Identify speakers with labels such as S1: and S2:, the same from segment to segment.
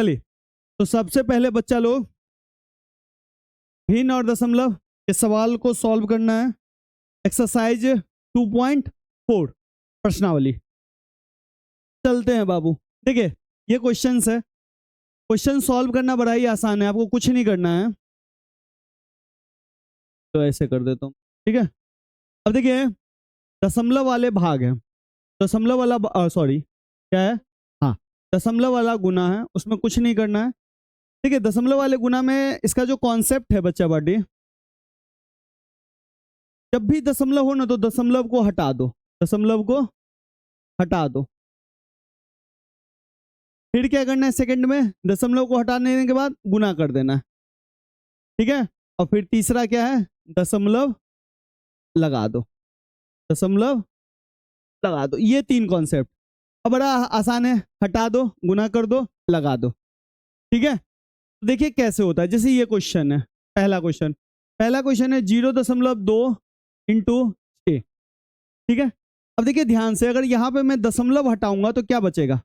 S1: चलिए, तो सबसे पहले बच्चा लोग भिन्न और दशमलव के सवाल को सॉल्व करना है। एक्सरसाइज 2.4 प्रश्नावली। चलते हैं बाबू। देखिए, ये क्वेश्चंस है। क्वेश्चन सॉल्व करना बड़ा ही आसान है, आपको कुछ नहीं करना है। तो ऐसे कर देता हूँ, ठीक है। अब देखिए, दशमलव वाले भाग हैं। दशमलव वाला सॉरी क्या है, हाँ, दशमलव वाला गुना है, उसमें कुछ नहीं करना है। ठीक है, दशमलव वाले गुना में इसका जो कॉन्सेप्ट है बच्चा बाटी, जब भी दशमलव हो ना तो दशमलव को हटा दो, दशमलव को हटा दो। फिर क्या करना है, सेकंड में दशमलव को हटा देने के बाद गुना कर देना है, ठीक है। और फिर तीसरा क्या है, दशमलव लगा दो, दशमलव लगा दो। ये तीन कॉन्सेप्ट। अब बड़ा आसान है, हटा दो, गुना कर दो, लगा दो, ठीक है। तो देखिए कैसे होता है। जैसे ये क्वेश्चन है, पहला क्वेश्चन है 0.2 इंटू 6, ठीक है। अब देखिए ध्यान से, अगर यहाँ पे मैं दशमलव हटाऊंगा तो क्या बचेगा,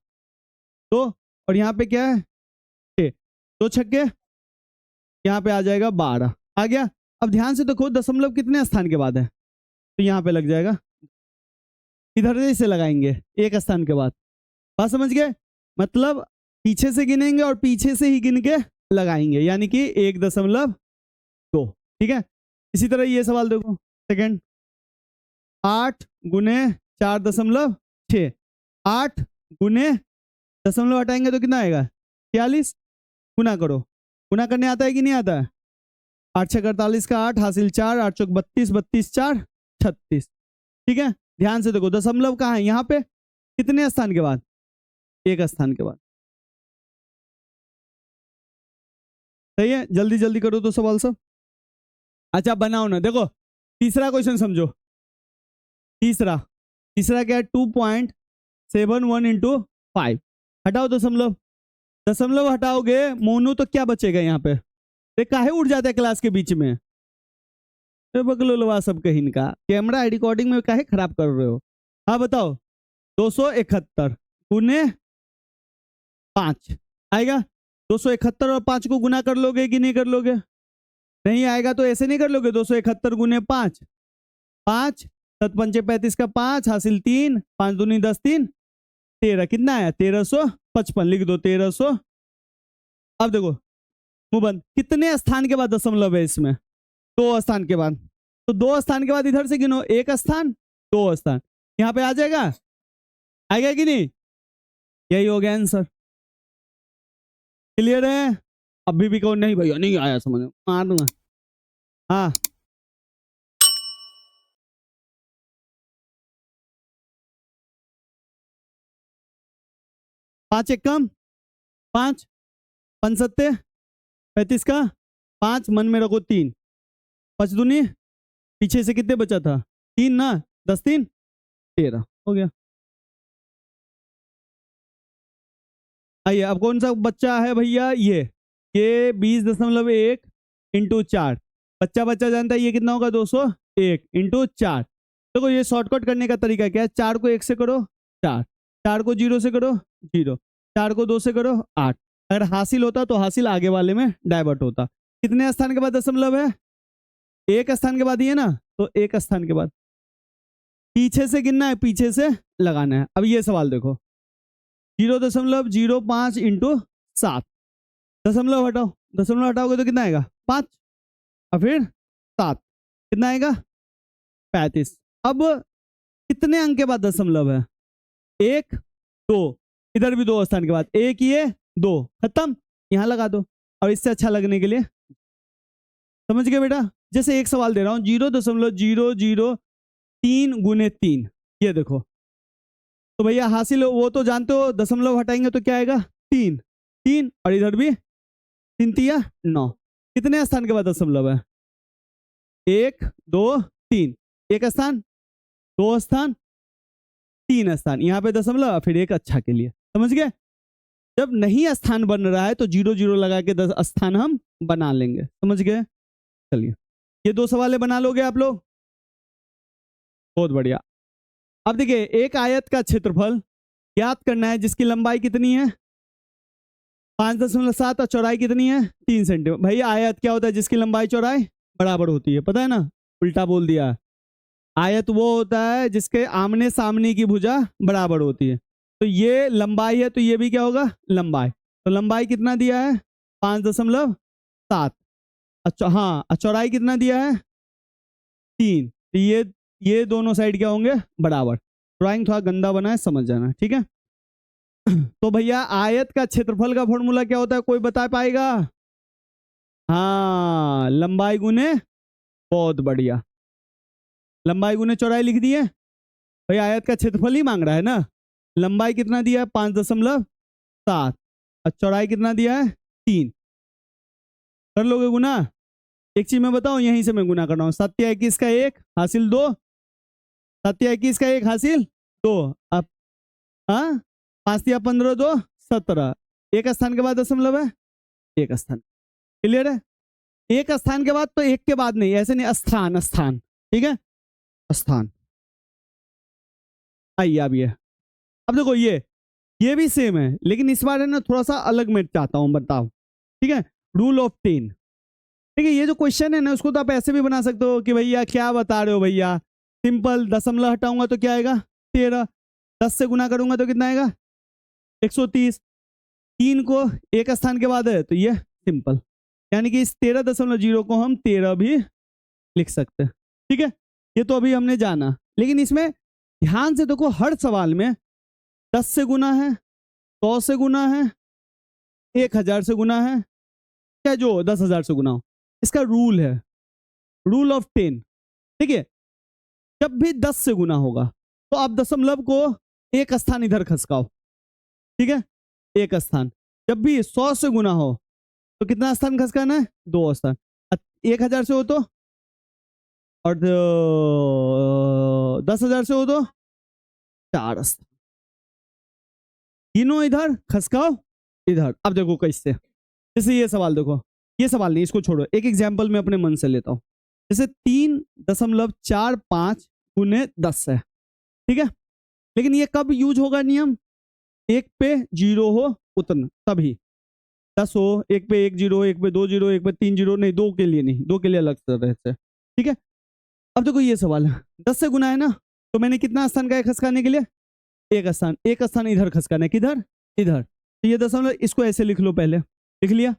S1: 2, और यहाँ पे क्या है 6, 2 छक्के, यहाँ पे आ जाएगा 12, आ गया। अब ध्यान से देखो दशमलव कितने स्थान के बाद है, तो यहाँ पे लग जाएगा, इधर से लगाएंगे एक स्थान के बाद। बात समझ गए, मतलब पीछे से गिनेंगे और पीछे से ही गिन के लगाएंगे, यानी कि 1.2, ठीक है। इसी तरह ये सवाल देखो, सेकंड, 8 गुने 4.6, 8 गुने दशमलव हटाएंगे तो कितना आएगा 46, गुना करो। गुना करने आता है कि नहीं आता है, 8 छक 48 का 8 हासिल 4, 8 चौक 32, 32 4 36, ठीक है। ध्यान से देखो दशमलव कहाँ है, यहाँ पे कितने स्थान के बाद, एक स्थान के बाद, सही है। जल्दी जल्दी करो तो सवाल सब। अच्छा बनाओ ना, देखो तीसरा क्वेश्चन समझो। तीसरा क्या है, 2.71 इंटू 5, हटाओ दशमलव, दशमलव हटाओगे मोनू तो क्या बचेगा यहाँ पे, काहे उड़ जाता है क्लास के बीच में, बगलोलवा सब कहीं का कैमरा रिकॉर्डिंग में काहे खराब कर रहे हो। हाँ बताओ, 271 गुने 5 आएगा, 271 और 5 को गुना कर लोगे कि नहीं कर लोगे, नहीं आएगा तो ऐसे नहीं कर लोगे, 271 गुने 5, 5 7 पंचे 35 का 5 हासिल 3, 5 दूनी 10 3 13, कितना आया 1355, लिख दो 1300। अब देखो मुंह बंद, कितने स्थान के बाद दशमलव है इसमें, 2 स्थान के बाद, तो 2 स्थान के बाद इधर से गिनो, 1 स्थान 2 स्थान, यहाँ पे आ जाएगा, आएगा कि नहीं, यही हो गया आंसर। क्लियर है, अभी भी कहो नहीं भैया नहीं आया समझ में, मार दूंगा। हाँ 5 एक कम 5, 5 सत्ते 35 का 5 मन में रखो 3, 5 दूनी, पीछे से कितने बचा था 3 ना, 10 3 13 हो गया। आइए अब कौन सा बच्चा है भैया, ये 20.1 इंटू 4, बच्चा जानता है ये कितना होगा, 201 इंटू 4। देखो ये शॉर्टकट करने का तरीका क्या है, 4 को 1 से करो 4, 4 को 0 से करो 0, 4 को 2 से करो 8, अगर हासिल होता तो हासिल आगे वाले में डाइवर्ट होता। कितने स्थान के बाद दशमलव है, 1 स्थान के बाद ही है ना, तो 1 स्थान के बाद, पीछे से गिनना है, पीछे से लगाना है। अब ये सवाल देखो, 0.05 इंटू 7, दशमलव हटाओ, दशमलव हटाओगे तो कितना आएगा 5, और फिर 7 कितना आएगा 35। अब कितने अंक के बाद दशमलव है, 1 2, इधर भी 2 स्थान के बाद, 1 ये 2 खत्म, यहां लगा दो। और इससे अच्छा लगने के लिए समझ गए बेटा, जैसे एक सवाल दे रहा हूं 0.003 गुने 3, ये देखो, तो भैया हासिल वो तो जानते हो, दशमलव हटाएंगे तो क्या आएगा 3 3, और इधर भी 3 तिया 9, कितने स्थान के बाद दशमलव है, 1 2 3, 1 स्थान 2 स्थान 3 स्थान, यहाँ पे दशमलव, फिर एक अच्छा के लिए, समझ गए। जब नहीं स्थान बन रहा है तो 0 0 लगा के 10 स्थान हम बना लेंगे, समझ गए। चलिए ये 2 सवाल बना लोगे आप लोग, बहुत बढ़िया। अब देखिए एक आयत का क्षेत्रफल ज्ञात करना है जिसकी लंबाई कितनी है, 5.7 और चौड़ाई कितनी है 3 सेंटीमीटर। भाई आयत क्या होता है जिसकी लंबाई चौड़ाई बराबर होती है, पता है ना, उल्टा बोल दिया। आयत वो होता है जिसके आमने सामने की भुजा बराबर होती है। तो ये लंबाई है तो ये भी क्या होगा लंबाई। तो लंबाई कितना दिया है 5.7। अच्छा हाँ, चौड़ाई कितना दिया है 3। तो ये दोनों साइड क्या होंगे बराबर। ड्राइंग थोड़ा गंदा बना है, समझ जाना, ठीक है। तो भैया आयत का क्षेत्रफल का फॉर्मूला क्या होता है, कोई बता पाएगा? हाँ, लंबाई गुने, बहुत बढ़िया, लंबाई गुने चौड़ाई लिख दिए। भाई आयत का क्षेत्रफल ही मांग रहा है ना। लंबाई कितना दिया है 5.7 और चौड़ाई कितना दिया है 3। कर लोगे गुना? एक चीज मैं बताऊं, यहीं से मैं गुना कर रहा हूँ। 7 या 21 का 1 हासिल 2, 7 या 21 का 1 हासिल 2। अब हाँ 5 या 15 2 17। एक स्थान के बाद दशमलव है, एक स्थान। क्लियर है? एक स्थान के बाद तो एक के बाद नहीं, ऐसे नहीं, स्थान स्थान, ठीक है, स्थान। आइए अब ये, अब देखो ये भी सेम है, लेकिन इस बार है ना थोड़ा सा अलग मैं चाहता हूँ, बताओ, ठीक है। रूल ऑफ 10, ठीक है। ये जो क्वेश्चन है ना उसको तो आप ऐसे भी बना सकते हो कि भैया क्या बता रहे हो भैया, सिंपल, दशमलव हटाऊंगा तो क्या आएगा 13, 10 से गुना करूंगा तो कितना आएगा 130। 3 को एक स्थान के बाद है तो ये सिंपल, यानी कि इस 13.0 को हम 13 भी लिख सकते हैं, ठीक है। ये तो अभी हमने जाना, लेकिन इसमें ध्यान से देखो, हर सवाल में 10 से गुना है, 100 से गुना है, 1000 से गुना है, क्या जो 10,000 से गुना हो, इसका रूल है, रूल ऑफ 10, ठीक है। जब भी 10 से गुना होगा तो आप दशमलव को एक स्थान इधर खसकाओ, ठीक है, एक स्थान। जब भी 100 से गुना हो तो कितना स्थान खसकाना है 2 स्थान। 1000 से हो तो, और 10,000 से हो तो 4 स्थान। तीनों इधर खसकाओ इधर। अब देखो कैसे, जैसे ये सवाल देखो, ये सवाल नहीं, इसको छोड़ो, एक एग्जाम्पल मैं अपने मन से लेता हूं। जैसे 3.45 गुने 10 है, ठीक है। लेकिन ये कब यूज होगा नियम, एक पे 0 हो उतना तभी, 10 हो, एक पे 1 0, एक पे 2 0, एक पे 3 0, नहीं 2 के लिए नहीं, 2 के लिए अलग तरह से, ठीक है। अब देखो ये सवाल है 10 से गुना है ना, तो मैंने कितना स्थान का खसकाने के लिए एक स्थान, एक स्थान इधर खसकाना है, किधर इधर। तो ये दशमलव, इसको ऐसे लिख लो, पहले लिख लिया,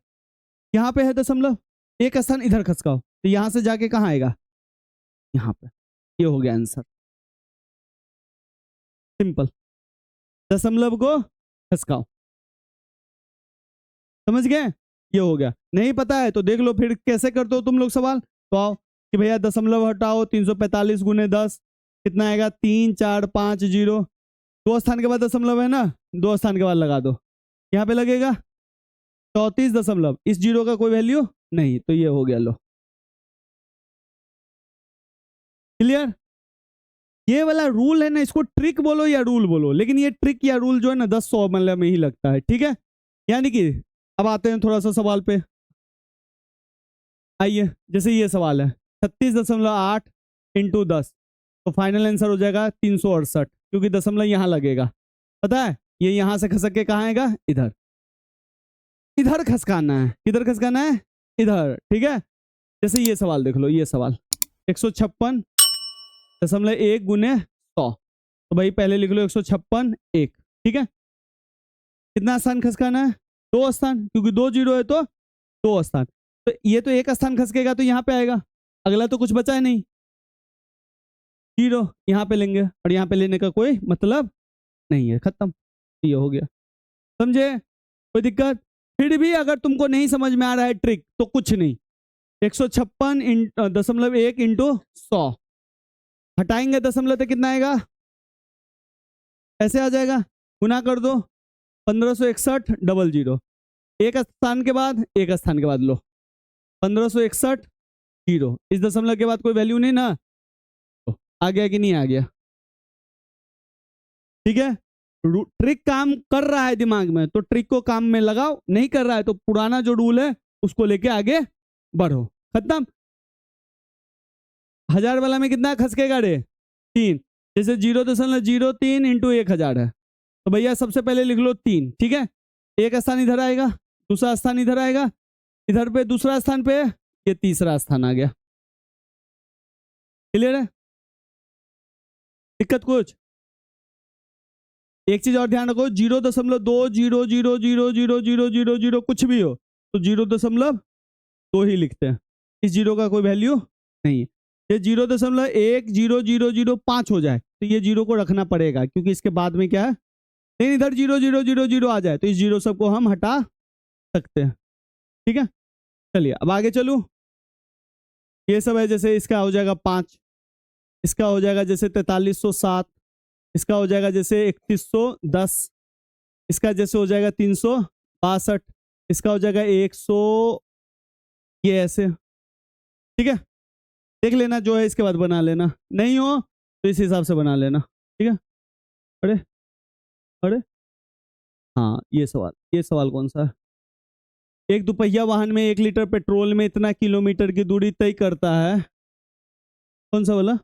S1: यहाँ पे है दशमलव, एक स्थान इधर खसकाओ तो यहां से जाके कहाँ आएगा यहाँ पे, ये हो गया आंसर, सिंपल। दशमलव को खसकाओ, समझ गए, ये हो गया। नहीं पता है तो देख लो फिर कैसे करते हो तुम लोग सवाल। तो आओ कि भैया दशमलव हटाओ, 345 गुने 10 कितना आएगा 3 4 5 0। 2 स्थान के बाद दशमलव है ना, 2 स्थान के बाद लगा दो, यहाँ पे लगेगा 34 दशमलव, इस 0 का कोई वैल्यू नहीं, तो ये हो गया, लो क्लियर। ये वाला रूल है ना, इसको ट्रिक बोलो या रूल बोलो, लेकिन ये ट्रिक या रूल जो है ना 10-100 मतलब में ही लगता है, ठीक है। यानी कि अब आते हैं थोड़ा सा सवाल पे, आइए। जैसे ये सवाल है 36.8 इंटू 10, तो फाइनल आंसर हो जाएगा 368, क्योंकि दशमलव यहाँ लगेगा, पता है, ये यहाँ से खसक के कहाँ आएगा इधर, इधर खसकाना है, किधर खसकाना है इधर, ठीक है। जैसे ये सवाल देख लो, ये सवाल 156.1 गुने 100, तो भाई पहले लिख लो 156 1, ठीक है। कितना स्थान खसकाना है 2 स्थान, क्योंकि 2 0 है तो 2 स्थान, तो ये तो एक स्थान खसकेगा तो यहाँ पे आएगा, अगला तो कुछ बचा है नहीं, 0 यहाँ पे लेंगे, और यहाँ पे लेने का कोई मतलब नहीं है, खत्म, ये हो गया, समझे, कोई दिक्कत। फिर भी अगर तुमको नहीं समझ में आ रहा है ट्रिक तो कुछ नहीं, 156.1 इंटू 100 हटाएंगे दशमलव तो कितना आएगा, ऐसे आ जाएगा, गुना कर दो 1561 00, एक स्थान के बाद एक स्थान के बाद लो 1561 0, इस दशमलव के बाद कोई वैल्यू नहीं ना, तो आ गया कि नहीं आ गया, ठीक है। ट्रिक काम कर रहा है दिमाग में तो ट्रिक को काम में लगाओ, नहीं कर रहा है तो पुराना जो रूल है उसको लेके आगे बढ़ो, खत्म। 1000 वाला में कितना खसकेगा रे 3, जैसे 0.03 इंटू 1000 है, तो भैया सबसे पहले लिख लो 3, ठीक है, एक स्थान इधर आएगा दूसरा स्थान इधर आएगा, इधर पे दूसरा स्थान पे, ये तीसरा स्थान आ गया। क्लियर है? दिक्कत कुछ? एक चीज और ध्यान रखो, 0.2 0 0 0 0 0 0 कुछ भी हो तो 0.2 ही लिखते हैं, इस जीरो का कोई वैल्यू नहीं है। ये 0.1005 हो जाए तो ये जीरो को रखना पड़ेगा, क्योंकि इसके बाद में क्या है, नहीं इधर 0.000 आ जाए तो इस जीरो सबको हम हटा सकते हैं। ठीक है, चलिए अब आगे चलूं। ये सब है, जैसे इसका हो जाएगा 5, इसका हो जाएगा जैसे 4307, इसका हो जाएगा जैसे 3110, इसका जैसे हो जाएगा 362, इसका हो जाएगा 100, ये ऐसे। ठीक है, देख लेना, जो है इसके बाद बना लेना, नहीं हो तो इस हिसाब से बना लेना। ठीक है, अरे अरे हाँ, ये सवाल कौन सा है? एक दुपहिया वाहन में 1 लीटर पेट्रोल में इतना किलोमीटर की दूरी तय करता है। कौन सा वाला?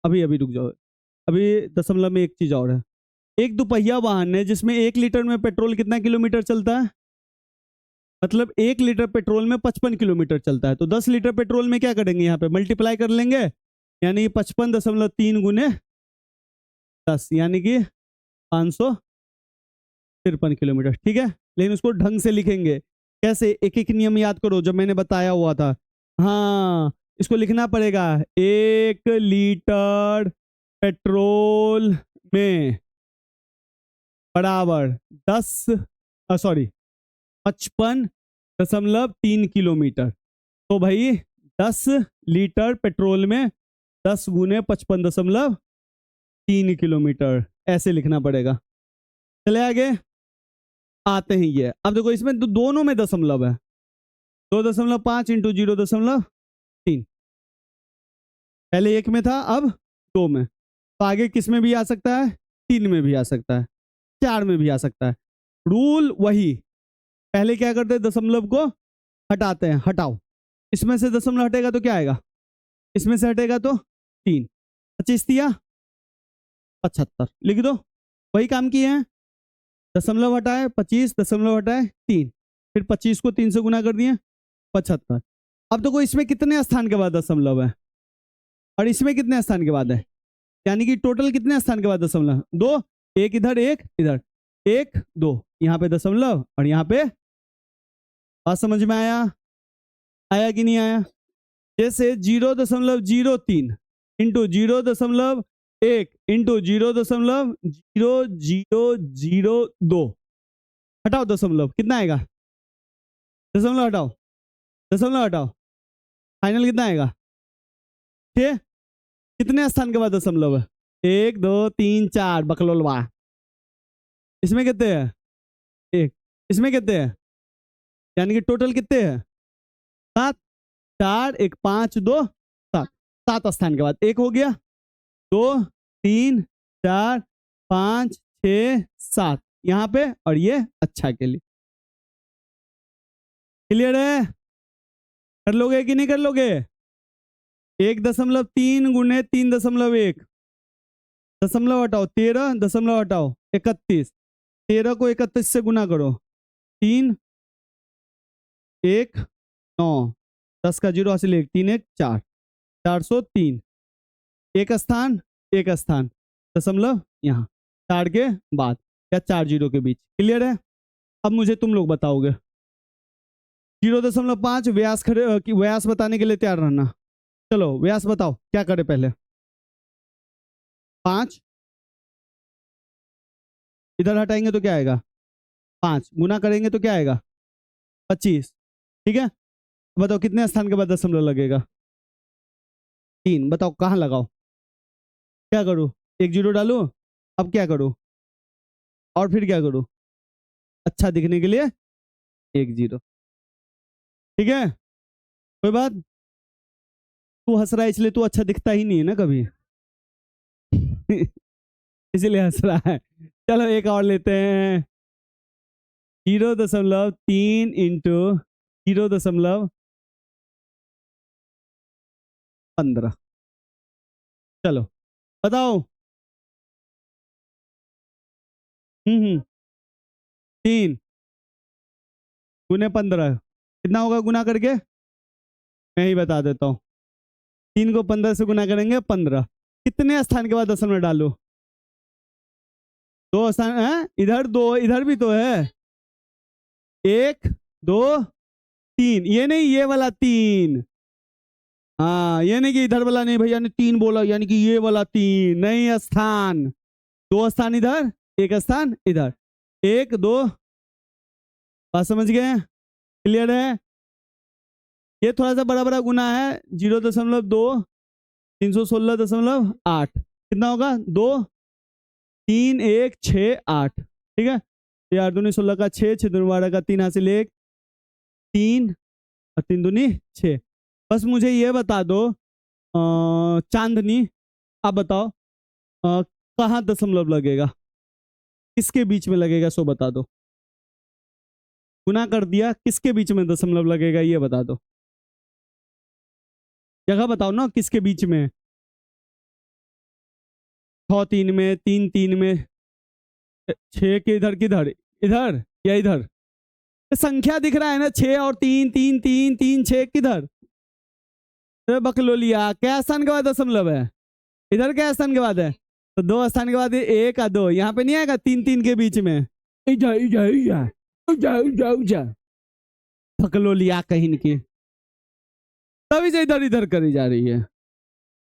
S1: अभी अभी रुक जाओ, अभी दशमलव में एक चीज और है। एक दुपहिया वाहन है जिसमें 1 लीटर में पेट्रोल कितना किलोमीटर चलता है, मतलब 1 लीटर पेट्रोल में 55 किलोमीटर चलता है। तो 10 लीटर पेट्रोल में क्या करेंगे, यहाँ पे मल्टीप्लाई कर लेंगे, यानी 55.3 गुने 10, यानी कि 553 किलोमीटर। ठीक है, लेकिन उसको ढंग से लिखेंगे। कैसे? एक एक नियम याद करो जो मैंने बताया हुआ था। हाँ, इसको लिखना पड़ेगा, 1 लीटर पेट्रोल में बराबर 55.3 किलोमीटर। तो भाई 10 लीटर पेट्रोल में 10 गुने 55.3 किलोमीटर, ऐसे लिखना पड़ेगा। चले आगे आते हैं। ये अब देखो, इसमें दोनों में दशमलव है, 2.5 इंटू 0.3, पहले एक में था अब 2 में, तो आगे किस में भी आ सकता है, 3 में भी आ सकता है, 4 में भी आ सकता है। रूल वही, पहले क्या करते हैं, दशमलव को हटाते हैं, हटाओ, इसमें से दशमलव हटेगा तो क्या आएगा, इसमें से हटेगा तो 3, 25 दिया 75, लिख दो, वही काम किए हैं। दशमलव हटाए 25, दशमलव हटाए 3, फिर 25 को 3 से गुना कर दिए 75। अब देखो इसमें कितने स्थान के बाद दशमलव है और इसमें कितने स्थान के बाद है, यानी कि टोटल कितने स्थान के बाद दशमलव, 2, एक इधर एक इधर, 1 2, यहाँ पे दशमलव और यहाँ पे। बात समझ में आया, आया कि नहीं आया? जैसे 0.03 इंटू 0.1 इंटू 0.0002, हटाओ दशमलव, कितना आएगा, दशमलव हटाओ, दशमलव हटाओ, फाइनल कितना आएगा, 6। कितने स्थान के बाद दशमलव है, 1 2 3 4, बकलोलवा। इसमें कितने हैं, 1, इसमें कितने हैं, यानी कि टोटल कितने हैं, 7, 4 1 5 2 7, 7 स्थान के बाद 1 हो गया, 2 3 4 5 6 7 यहाँ पे, और ये अच्छा के लिए। क्लियर है? कर लोगे कि नहीं कर लोगे? 1.3 गुने 3.1, दशमलव हटाओ 13, दशमलव हटाओ 31, 13 को 31 से गुना करो, 3 1 9, 10 का जीरो हासिल 1, 3 1 4, 403, एक स्थान दशमलव यहाँ 4 के बाद या 4 जीरो के बीच। क्लियर है? अब मुझे तुम लोग बताओगे, 0.5 व्यास व्यास बताने के लिए तैयार रहना। चलो व्यास बताओ, क्या करे पहले, 5 इधर हटाएंगे तो क्या आएगा, 5 गुना करेंगे तो क्या आएगा, 25। ठीक है, बताओ कितने स्थान के बाद दशमलव लगेगा, 3। बताओ कहाँ लगाओ, क्या करूँ, एक जीरो डालू, अब क्या करूँ, और फिर क्या करूँ, अच्छा दिखने के लिए एक जीरो। ठीक है, कोई बात, तू हंस रहा है इसलिए तू अच्छा दिखता ही नहीं है ना कभी इसलिए हंस रहा है। चलो एक और लेते हैं, 0.3 इंटू 0.15। चलो बताओ, 3 गुने 15 कितना होगा गुना करके? मैं ही बता देता हूँ। 3 को 15 से गुना करेंगे 15। कितने स्थान के बाद दशमलव डालो? 2 स्थान है, इधर 2, इधर भी तो है। 1 2 3, ये नहीं, ये वाला 3। हाँ, ये नहीं कि इधर वाला नहीं भैया ने 3 बोला यानी कि ये वाला 3 नहीं, स्थान 2 स्थान इधर, 1 स्थान इधर। 1 2, बात समझ गए? क्लियर है? ये थोड़ा सा बड़ा बड़ा गुना है। 0.2 316.8 कितना होगा? 2 3 1 6 8। ठीक है, 8 दूनी 16 का 6, 6 दूनी 12 का 3 हासिल 1 3 और 3 दूनी 6। बस मुझे ये बता दो चांदनी, आप बताओ कहाँ दशमलव लगेगा, किसके बीच में लगेगा, सो बता दो। गुना कर दिया, किसके बीच में दशमलव लगेगा ये बता दो। जगह बताओ ना, किसके बीच में? 6 3 में, 3 3 में, 6 के इधर किधर, इधर या इधर? संख्या दिख रहा है ना, 6 और 3 3 3 3 6 किधर? बकलोलिया, क्या स्थान के बाद दशमलव है? इधर क्या स्थान के बाद है? तो 2 स्थान के बाद 1 और 2 यहाँ पे नहीं आएगा, 3 3 के बीच में। बकलोलिया कहीं की, तभी से इधर इधर करी जा रही है।